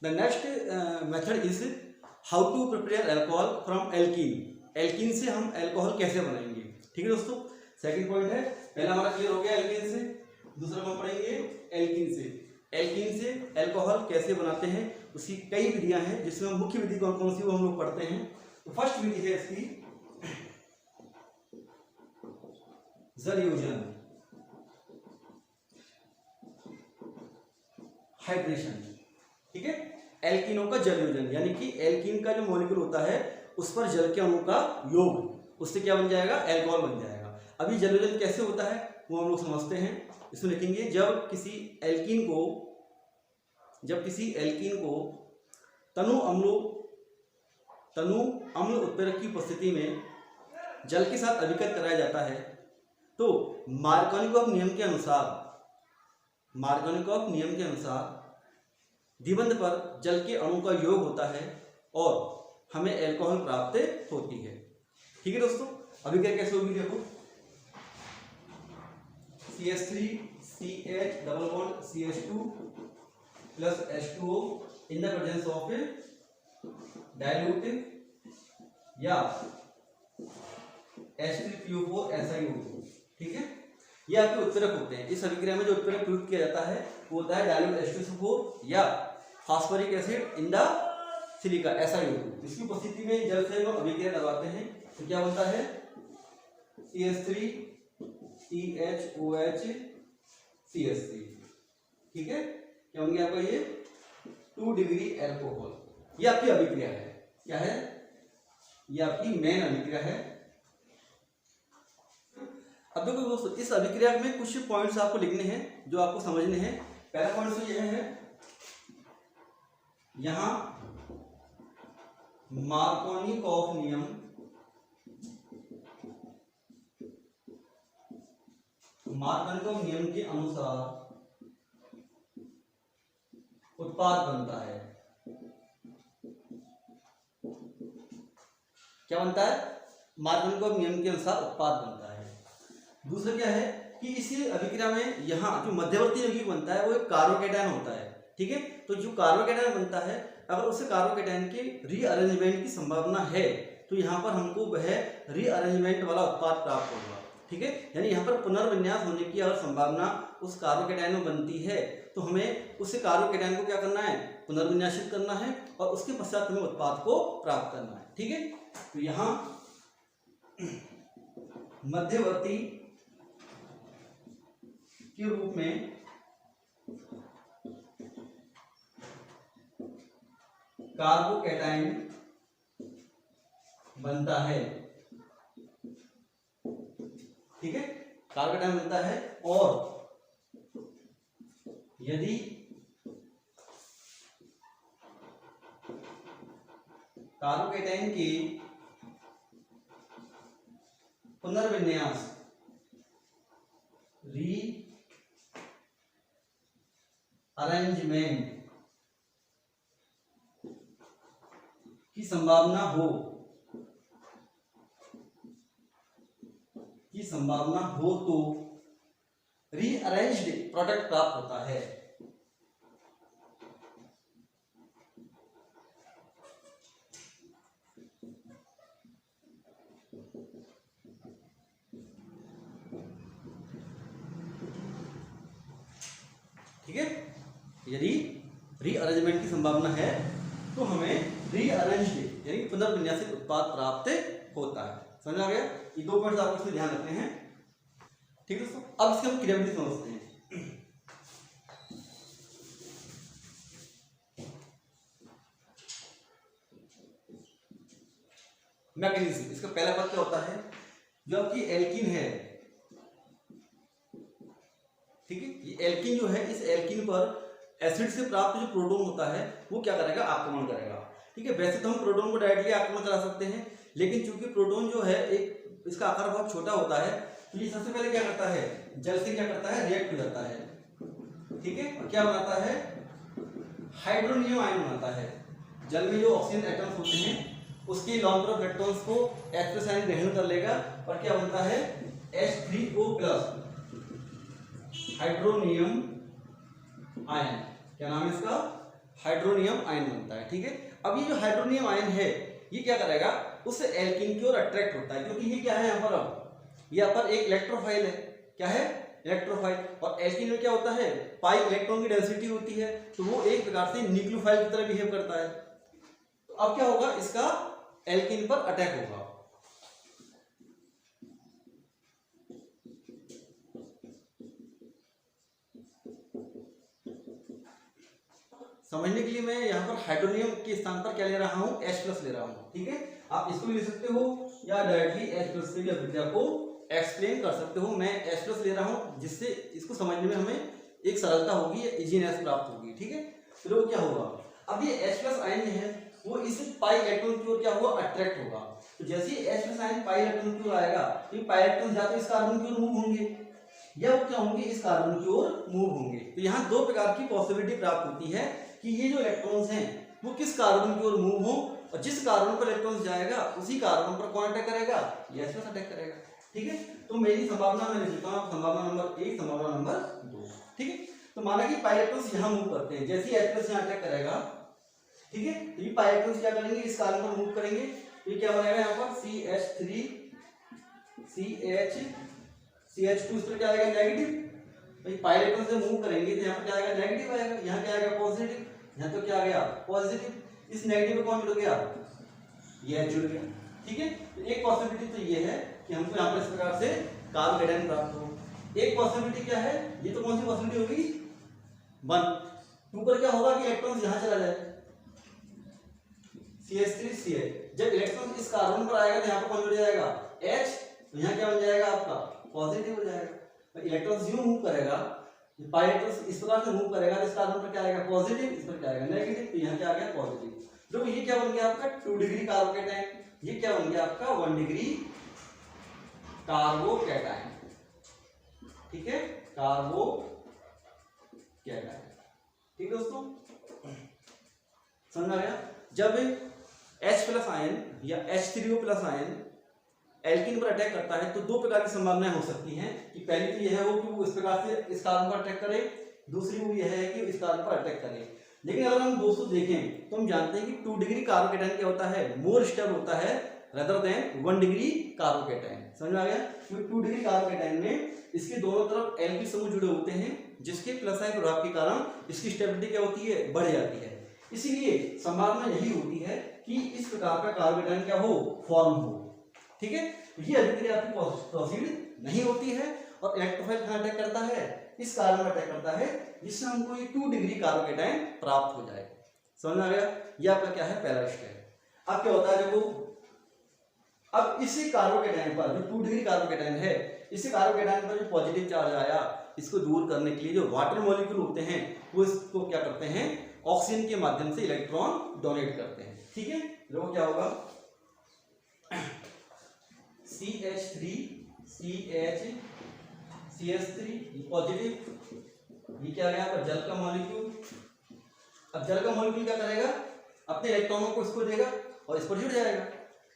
The next method is how to prepare alcohol from alkene. Alkene से हम अल्कोहल कैसे बनाएंगे, ठीक है दोस्तों। सेकंड पॉइंट है, पहला हमारा क्लियर हो गया एल्कीन से, दूसरा हम पढ़ेंगे एल्कीन से। एल्कीन से अल्कोहल कैसे बनाते हैं, उसकी कई विधियां हैं, जिसमें मुख्य विधि कौन कौन सी वो हम लोग पढ़ते हैं। तो फर्स्ट विधि है इसकी जलयोजन, हाइड्रेशन, ठीक है। एल्कीनों का जलयोजन, यानी कि एल्कीन का जो मॉलिक्यूल होता है उस पर जल के अणु का योग, उससे क्या बन जाएगा, अल्कोहल बन जाएगा। अभी जलयोजन कैसे होता है वो हम लोग समझते हैं। इसमें लिखेंगे जब किसी एल्कीन को तनु अम्ल उत्प्रेरक की उपस्थिति में जल के साथ अभिकृत कराया जाता है तो मार्कोनिकॉफ नियम के अनुसार द्विबंध पर जल के अणु का योग होता है और हमें अल्कोहल प्राप्त होती है, ठीक है दोस्तों। अभी क्या कैसे होगी देखो, CH3CH double bond CH2 plus H2O in the presence of dilute या H3PO4 SiO2, ठीक है। ये आपके उत्प्रेरक होते हैं। इस अभिक्रिया में जो उत्प्रेरक प्रयुक्त किया जाता है वो होता है डाइल्यूट H2SO4 या phosphoric acid in the silica SiO2। इसकी उपस्थिति में जल से हम अभिक्रिया करवाते हैं तो क्या बनता है, CH3CHOH CH3, ठीक है। क्या होंगे आपका ये 2 डिग्री अल्कोहल। ये आपकी अभिक्रिया है, क्या है, ये आपकी मेन अभिक्रिया है। अब देखो दोस्तों, इस अभिक्रिया में कुछ पॉइंट्स आपको लिखने हैं जो आपको समझने हैं। पहला पॉइंट तो यह है, यहां मार्कोनिकॉफ नियम के अनुसार उत्पाद बनता है। क्या बनता है, मार्कोनिकॉफ नियम के अनुसार उत्पाद बनता है। दूसरा क्या है कि इस अभिक्रिया में यहाँ जो मध्यवर्ती यौगिक बनता है वो एक कार्बोकैटायन होता है, ठीक है। तो जो कार्बोकैटायन बनता है, अगर उस कार्बोकैटायन के रीअरेंजमेंट की संभावना है तो यहाँ पर हमको वह रीअरेंजमेंट वाला उत्पाद प्राप्त होगा, ठीक है। यानी यहाँ पर पुनर्विन्यास होने की अगर संभावना उस कार्बोकैटायन में बनती है तो हमें उस कार्बोकैटायन को क्या करना है, पुनर्विन्यासित करना है और उसके पश्चात हमें उत्पाद को प्राप्त करना है, ठीक है। तो यहाँ मध्यवर्ती के रूप में कार्बोकैटायन बनता है, ठीक है, कार्बोकैटायन बनता है। और यदि कार्बोकैटायन की पुनर्विन्यास रीअरेंजमेंट की संभावना हो तो रीअरेंज्ड प्रोडक्ट प्राप्त होता है। ठीक है, यदि रीअरेंजमेंट की संभावना है तो हमें रीअरेंज्ड यानी पुनर्विन्यासित उत्पाद प्राप्त होता है। समझ आ गया? ये 2 पॉइंट्स आपको इसमें ध्यान रखने हैं, ठीक है दोस्तों। अब इसके हम क्रियाविधि समझते हैं। मैकेनिज्म, इसका पहला पद क्या होता है, जो आपकी एल्कीन है, ठीक है, ये एल्कीन जो है, इस एल्कीन पर एसिड से प्राप्त जो प्रोटॉन होता है वो क्या करेगा, आक्रमण करेगा, ठीक है। वैसे तो हम प्रोटॉन को डायरेक्टली आक्रमण करा सकते हैं, लेकिन चूंकि प्रोटॉन जो है एक इसका आकार बहुत छोटा होता है तो ये सबसे पहले क्या करता है, जल से क्या करता है, रिएक्ट हो जाता है, ठीक है, और क्या बनाता है, हाइड्रोनियम आयन बनाता है। जल में जो ऑक्सीजन एटम्स होते हैं उसके लॉन्ग तरफ इलेक्ट्रॉन्स को H+ आयन ग्रहण कर लेगा और क्या बनता है, H3O+ हाइड्रोनियम आयन। क्या नाम है इसका, हाइड्रोनियम आयन बनता है। ठीक है, अब ये जो हाइड्रोनियम आयन है ये क्या करेगा, उस एल्कीन की ओर अट्रैक्ट होता है, क्योंकि ये क्या है यहाँ पर, अब यहाँ पर एक इलेक्ट्रोफाइल है, क्या है, इलेक्ट्रोफाइल। और एल्कीन में क्या होता है, पाई इलेक्ट्रॉन की डेंसिटी होती है, तो वो एक प्रकार से न्यूक्लियोफाइल की तरह बिहेव करता है। तो अब क्या होगा, इसका एल्कीन पर अटैक होगा। समझने के लिए मैं यहाँ पर हाइड्रोनियम के स्थान पर क्या ले रहा हूँ, H+ ले रहा हूँ। ठीक है, आप इसको भी ले सकते हो या डायरेक्टली H+ से भी अभिक्रिया को एक्सप्लेन कर सकते हो। मैं H+ ले रहा हूँ, जिससे इसको समझने में हमें एक सरलता होगी, इजीनेस प्राप्त होगी। ठीक है, फिर वो क्या होगा, अब ये H+ आयन है वो इस पाई इलेक्ट्रॉन की ओर क्या हुआ, अट्रैक्ट होगा। तो जैसे ही H+ आयन पाई इलेक्ट्रॉन की ओर आएगा, तो पाई इलेक्ट्रॉन या तो इस कार्बन की ओर मूव होंगे या वो क्या होंगे, इस कार्बन की ओर मूव होंगे। तो यहाँ दो प्रकार की पॉसिबिलिटी प्राप्त होती है कि ये जो इलेक्ट्रॉन्स हैं वो किस कार्बन की ओर मूव हो, और जिस कार्बन पर इलेक्ट्रॉन्स जाएगा उसी कार्बन पर कौन अटैक करेगा, ये H+ अटैक करेगा। ठीक है, तो मेरी संभावना मैं लिख देता हूँ, संभावना नंबर 1, संभावना नंबर 2। ठीक है, तो माना कि पाई इलेक्ट्रॉन्स यहाँ मूव करते हैं, जैसे ही H+ यहाँ अटैक करेगा, ठीक है, तो ये पाई इलेक्ट्रॉन्स क्या करेंगे, इस कार्बन पर मूव करेंगे, तो ये क्या बनेगा यहाँ पर CH3 CH2, इस पर क्या आएगा, नेगेटिव। भाई पाई इलेक्ट्रॉन से मूव करेंगे तो यहाँ पर क्या आएगा, नेगेटिव आएगा, यहाँ क्या आएगा, पॉजिटिव, यहाँ तो क्या आ गया, पॉजिटिव। इस नेगेटिव में कौन जुड़ गया, ये जुड़ गया। ठीक है, तो एक पॉसिबिलिटी तो ये है कि हमको यहाँ पर इस प्रकार से कार्बोकेटायन प्राप्त हो। एक पॉसिबिलिटी क्या है, ये तो कौन सी पॉसिबिलिटी होगी, 1। 2 पर क्या होगा कि इलेक्ट्रॉन यहाँ चला जाए, CH3 CH, जब इलेक्ट्रॉन इस कार्बन पर आएगा तो यहाँ पर कौन जुड़ जाएगा, H, तो यहाँ क्या बन जाएगा आपका, पॉजिटिव हो जाएगा। इलेक्ट्रॉन यूं मूव करेगा, पाई इलेक्ट्रॉन इस प्रकार से मूव करेगा, तो इस कार्बन पर क्या आएगा, पॉजिटिव, इस पर क्या आएगा, नेगेटिव, तो यहाँ क्या आ गया, पॉजिटिव। तो ये क्या बन गया आपका 2 डिग्री कार्बोकेटायन, ये क्या बन गया आपका 1 डिग्री कार्बोकेटायन। ठीक है, कार्बोकेटायन। ठीक है दोस्तों, समझ आ गया। जब H+ आयन या H3O+ आयन एल्कीन पर अटैक करता है तो दो प्रकार की संभावनाएं हो सकती हैं, कि पहली तो यह है वो कि वो इस प्रकार से इस कार्बन पर अटैक करे, दूसरी वो यह है कि इस कार्बन पर अटैक करे। लेकिन अगर हम दोस्तों देखें तो हम जानते हैं कि 2 डिग्री कार्बोकेटायन क्या होता है, मोर स्टेबल होता है रेदर देन 1 डिग्री कार्बोकेटायन। समझ में आ गया, क्योंकि 2 डिग्री कार्बोकेटायन में इसके दोनों तरफ एल्किल समूह जुड़े होते हैं, जिसके प्लस आयन प्रभाव के कारण इसकी स्टेबिलिटी क्या होती है, बढ़ जाती है। इसीलिए संभावना यही होती है कि इस प्रकार का कार्बोकेटायन क्या हो, फॉर्म हो। ठीक है, ये अभिक्रिया आपकी प्रोसीड नहीं होती है और इलेक्ट्रोफाइल कहाँ अटैक करता है, इस कार्बन में अटैक करता है, जिससे हमको ये 2 डिग्री कार्बोकेटायन प्राप्त हो जाए। समझ आ गया, ये आपका क्या है, पहला स्टेप। अब क्या होता है, देखो अब इसी कार्बोकेटायन पर जो 2 डिग्री कार्बोकेटायन है, इसी कार्बोकेटायन पर जो पॉजिटिव चार्ज आया, इसको दूर करने के लिए जो वाटर मॉलिक्यूल होते हैं वो इसको क्या करते हैं, ऑक्सीजन के माध्यम से इलेक्ट्रॉन डोनेट करते हैं। ठीक है, देखो क्या होगा, CH3 CH CH3 पॉजिटिव, ये क्या गया पर जल का मॉलिक्यूल। अब जल का मॉलिक्यूल क्या करेगा, अपने इलेक्ट्रॉनों को इसको देगा और इस पर जुड़ जाएगा।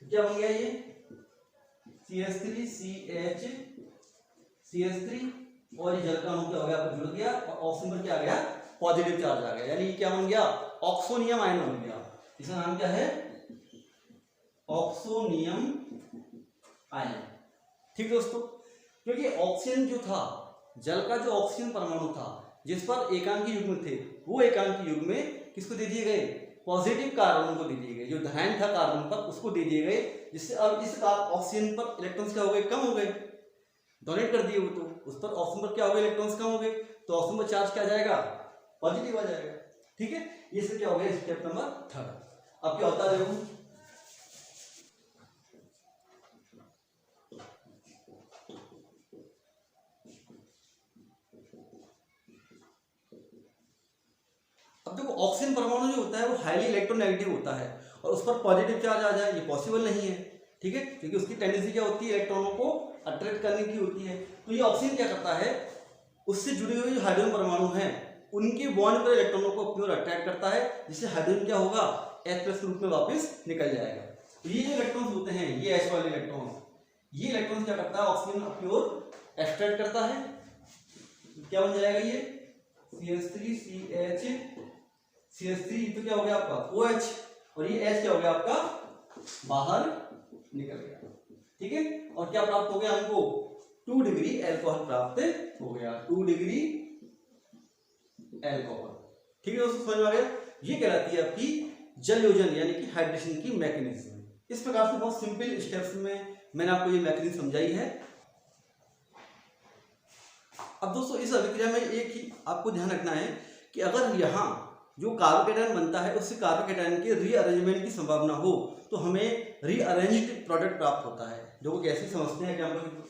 क्या बन गया ये CH3 CH CH3, और ये जल का अणु क्या हो गया, पर जुड़ गया और ऑक्सीजन पर क्या आ गया, पॉजिटिव चार्ज आ गया, यानी क्या बन गया, ऑक्सोनियम आयन बन गया। इसका नाम क्या है, ऑक्सोनियम आयन। ठीक दोस्तों, क्योंकि ऑक्सीजन जो था, जल का जो ऑक्सीजन परमाणु था जिस पर एकांकी युग्म थे, वो एकांकी युग्म में किसको दे दिए गए, पॉजिटिव कार्बन को दे दिए गए, जो धनायन था कार्बन पर उसको दे दिए गए, जिससे अब इस ऑक्सीजन पर इलेक्ट्रॉन्स क्या हो गए, कम हो गए, डोनेट कर दिए वो, तो उस पर ऑक्सीजन पर क्या हो गए, इलेक्ट्रॉन्स कम हो गए, तो ऑक्सीजन पर चार्ज क्या जाएगा, पॉजिटिव आ जाएगा। ठीक है, ये सब क्या हो गया, स्टेप नंबर 3। अब क्या होता है, देखो ऑक्सीजन परमाणु जो होता है वो हाईली इलेक्ट्रोनेगेटिव होता है और उस पर पॉजिटिव चार्ज आ जाए, ये पॉसिबल नहीं है। ठीक है, क्योंकि उसकी टेंडेंसी क्या होती है, इलेक्ट्रॉनों को अट्रैक्ट करने की होती है। तो ये ऑक्सीजन क्या करता है, उससे जुड़े हुए जो हाइड्रोजन परमाणु हैं उनके बॉन्ड पर इलेक्ट्रॉनों को अपनी ओर अट्रैक्ट करता है, जिससे हाइड्रोजन क्या होगा, H+ रूप में वापस निकल जाएगा। तो ये जो इलेक्ट्रॉन्स होते हैं, ये H वाले इलेक्ट्रॉन, ये इलेक्ट्रॉन क्या करता है, ऑक्सीजन अपनी ओर एक्सट्रैक्ट करता है। क्या बन जाएगा ये CH3 CH CH3 तो क्या हो गया आपका OH, और ये H क्या हो गया आपका बाहर निकल गया, ठीक है। और क्या प्राप्त हो गया हमको 2 डिग्री एल्कोहल प्राप्त हो गया, 2 डिग्री एल्कोहल, ठीक है दोस्तों, समझ में आ गया। ये कहलाती है आपकी जल योजन यानी कि हाइड्रेशन की मैकेनिज्म। इस प्रकार से बहुत सिंपल स्टेप्स में मैंने आपको ये मैकेनिज्म समझाई है। अब दोस्तों इस अभिक्रिया में एक ही आपको ध्यान रखना है कि अगर यहाँ जो कार्बोकेटायन बनता है उससे कार्बोकेटायन के रीअरेंजमेंट की संभावना हो तो हमें रीअरेंज्ड प्रोडक्ट प्राप्त होता है, जो वो कैसे समझते हैं एग्जाम्पल।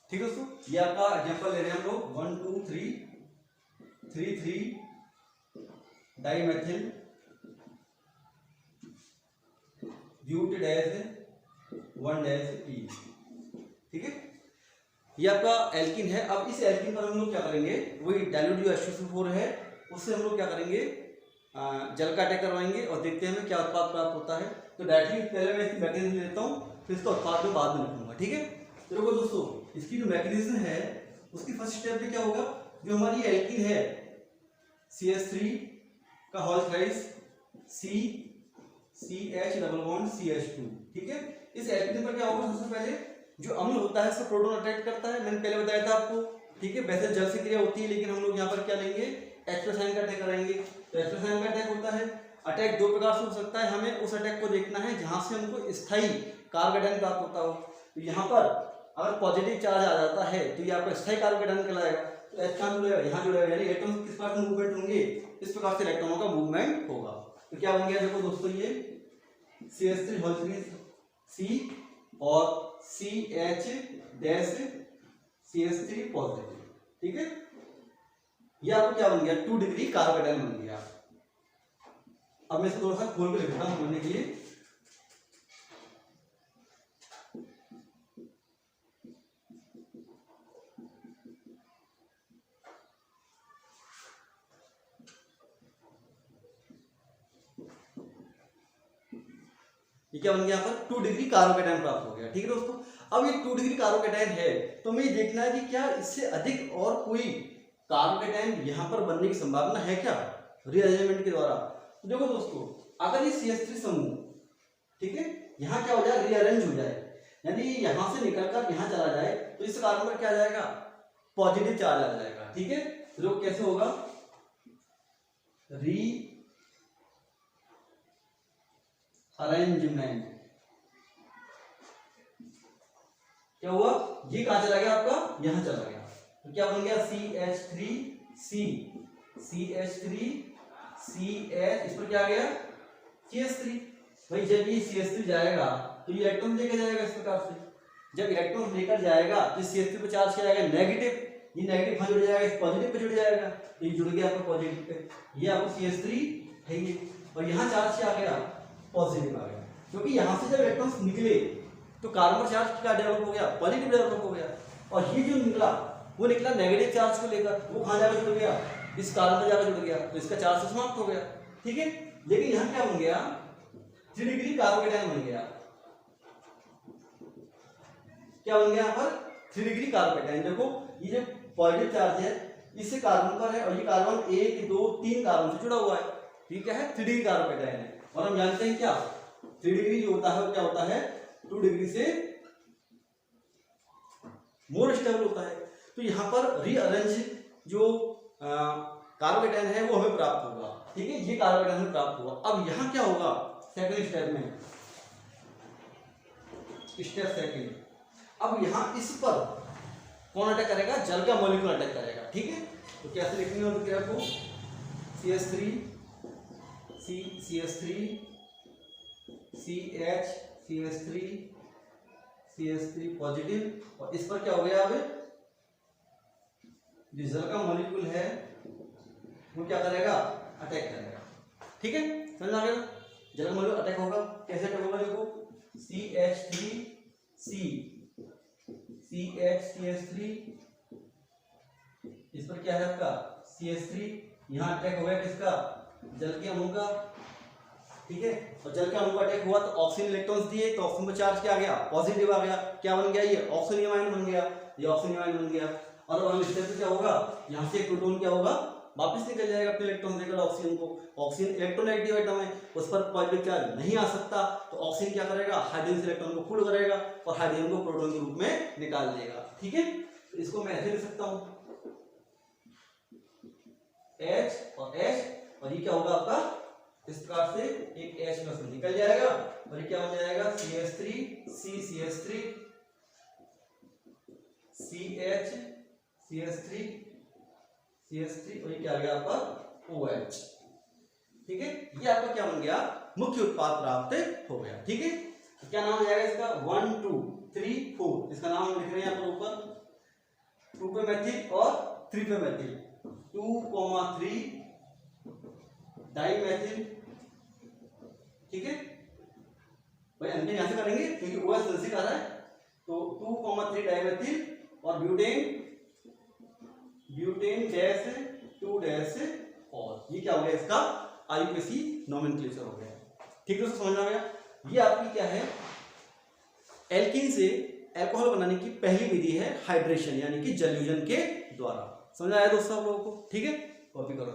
ठीक है दोस्तों, ये आपका एग्जांपल ले रहे हैं हम लोग 1 2 3 3 3 dimethyl but dash 1 dash ene, ठीक है। ये आपका एल्किन है। अब इस एल्किन पर हम लोग क्या करेंगे, वही डाइल्यूट जो H2SO4 है उससे हम लोग क्या करेंगे, जल का अटैक करवाएंगे और देखते हैं हमें क्या उत्पाद प्राप्त होता है। तो डायरेक्टली पहले मैं इसकी मैकेनिज्म लेता हूँ, फिर इसका उत्पाद में बाद में लिखूंगा, ठीक है। तो देखो दोस्तों, इसकी जो मैकेनिज्म है उसकी फर्स्ट स्टेप में क्या होगा, जो हमारी एल्कीन है CH3 का whole thrice CH double bond CH2, ठीक है। इस एल्कीन पर क्या होगा, सबसे पहले जो अम्ल होता है उसका प्रोटॉन अटैक करता है, मैंने पहले बताया था आपको, ठीक है। वैसे जल से क्रिया होती है लेकिन हम लोग यहाँ पर क्या लेंगे, H+ का अटैक कराएंगे। तो H+ का अटैक होता है। अटैक दो प्रकार से हो सकता है, हमें उस अटैक को देखना है जहां से हमको स्थायी कार्बोकेटायन प्राप्त होता हो। तो यहाँ पर अगर पॉजिटिव चार्ज आ जाता है तो ये आपका स्थायी कार्बोकेटायन कहलाएगा। तो H कहाँ जुड़ेगा, यहाँ जुड़ेगा, यानी इलेक्ट्रॉन किस प्रकार से मूवमेंट होंगे, इस प्रकार से इलेक्ट्रॉनों का मूवमेंट होगा। तो क्या बन गया देखो दोस्तों, ये CH3 होल 3 C और CH डैश CH3 पॉजिटिव, ठीक है। ये आपको क्या बन गया, 2 डिग्री कार्बोकेटायन बन गया। अब मैं इसको थोड़ा सा खोल के लिखता हूं समझने के लिए। ये क्या बन गया, यहाँ पर 2 डिग्री कार्बोकेटायन प्राप्त हो गया, ठीक है दोस्तों। अब ये 2 डिग्री कार्बोकेटायन है तो हमें देखना है कि क्या इससे अधिक और कोई कार्बोकेटायन यहाँ पर बनने की संभावना है क्या रीअरेंजमेंट के द्वारा। तो देखो दोस्तों, अगर ये CH3 समूह, ठीक है, यहाँ क्या हो जाए, रीअरेंज हो जाए, यानी यहाँ से निकलकर यहाँ चला जाए तो इस कार्बन पर क्या आ जाएगा, पॉजिटिव चार्ज आ जाएगा, ठीक है। तो कैसे होगा, री अरेंजमेंट, क्या हुआ, ये कहां चला गया आपका, यहां चला गया। तो क्या बन गया, CH3C CH3 CH, इस पर क्या आ गया CH3। भाई जब ये CH3 जाएगा तो ये इलेक्ट्रॉन लेकर जाएगा इस प्रकार से, जब इलेक्ट्रॉन लेकर जाएगा तो CH3 पे चार्ज क्या आएगा, नेगेटिव। ये नेगेटिव कहां जुड़ जाएगा, इस पॉजिटिव पे जुड़ जाएगा। तो ये जुड़ गया आपका पॉजिटिव पे, ये आपको CH3 है ये, और यहाँ चार्ज क्या आ गया, पॉजिटिव आ गया। क्योंकि यहाँ से जब इलेक्ट्रॉन्स निकले तो कार्बन पर चार्ज क्या डेवलप हो गया, पॉजिटिव डेवलप हो गया। और ये जो निकला वो निकला नेगेटिव चार्ज को लेकर, वो कहाँ जाकर जुड़ गया, इस कार्बन पर जाकर जुड़ गया, तो इसका चार्ज तो समाप्त हो गया, ठीक है। लेकिन यहाँ क्या बन गया, 3 डिग्री कार्बोकेटायन बन गया। क्या बन गया यहाँ पर, 3 डिग्री कार्बोकेटायन। देखो ये जो पॉजिटिव चार्ज है इससे कार्बन पर है, और ये कार्बन 1 2 3 कार्बन से जुड़ा हुआ है, ठीक है, 3 डिग्री कार्बोकेटायन है। और हम जानते हैं क्या, 3 डिग्री जो होता है वो क्या होता है, 2 डिग्री से मोर स्टेबल होता है। तो यहाँ पर रीअरेंज जो कार्बोकेटायन है वो हमें प्राप्त होगा, ठीक है, ये कार्बोकेटायन हमें प्राप्त हुआ। अब यहाँ क्या होगा, सेकंड स्टेप में, स्टेप सेकंड, अब यहाँ इस पर कौन अटैक करेगा, जल का मॉलिक्यूल अटैक करेगा, ठीक है। तो कैसे लिखेंगे तो क्या आपको, CH3 CH3 CH CH3 positive, और इस पर क्या हो गया, अब जो जल का मॉलिक्यूल है वो क्या करेगा, अटैक करेगा, ठीक है, समझ आ गया। जल का मॉलिक्यूल अटैक होगा, कैसे अटैक होगा, देखो CH3C CH CH3 इस पर क्या है आपका CH3, यहाँ अटैक हो गया किसका, जल के अणु का, ठीक है। और जल के अणु का अटैक हुआ तो ऑक्सीजन इलेक्ट्रॉन्स दिए तो ऑक्सीजन पर चार्ज क्या आ गया, पॉजिटिव आ गया, क्या बन गया, ये ऑक्सीजन आयन बन गया, ये ऑक्सीजन आयन बन गया। और अब हम इससे तो क्या होगा, यहाँ से प्रोटॉन क्या होगा, वापस निकल जाएगा अपने इलेक्ट्रॉन देकर ऑक्सीजन को। ऑक्सीजन इलेक्ट्रोनेगेटिव आइटम है, उस पर पॉजिटिव चार्ज नहीं आ सकता, तो ऑक्सीजन क्या करेगा, हाइड्रोजन से इलेक्ट्रॉन को पुल करेगा और हाइड्रोजन को प्रोटॉन के रूप में निकाल देगा, ठीक है। तो इसको मैं ऐसे लिख सकता हूँ H और H, और ये क्या होगा आपका, इस प्रकार से एक H प्लस निकल जाएगा और ये क्या बन जाएगा CH3 CCH3 CH CH3 CH3 और ये क्या आ गया आपका OH, ठीक है। ये आपका क्या बन गया, मुख्य उत्पाद प्राप्त हो गया, ठीक है। तो क्या नाम हो जाएगा इसका, 1 2 3 4, इसका नाम हम लिख रहे हैं यहाँ पर ऊपर 2 पे मेथिल और 3 पे मेथिल, 2,3 डाइमेथिल, ठीक है भाई। अंतिम यहां से करेंगे क्योंकि OH नजदीक आ रहा है, तो 2,3 डाइमेथिल और ब्यूटेन डैश 2 डैश, और ये क्या हो गया इसका IUPAC नोमेनक्लेचर हो गया, ठीक है। समझ आ गया। ये आपकी क्या है, एल्कीन से अल्कोहल बनाने की पहली विधि है हाइड्रेशन, यानी कि जलयोजन के द्वारा। समझ आया दोस्तों आप लोगों को, ठीक है। कॉपी करो।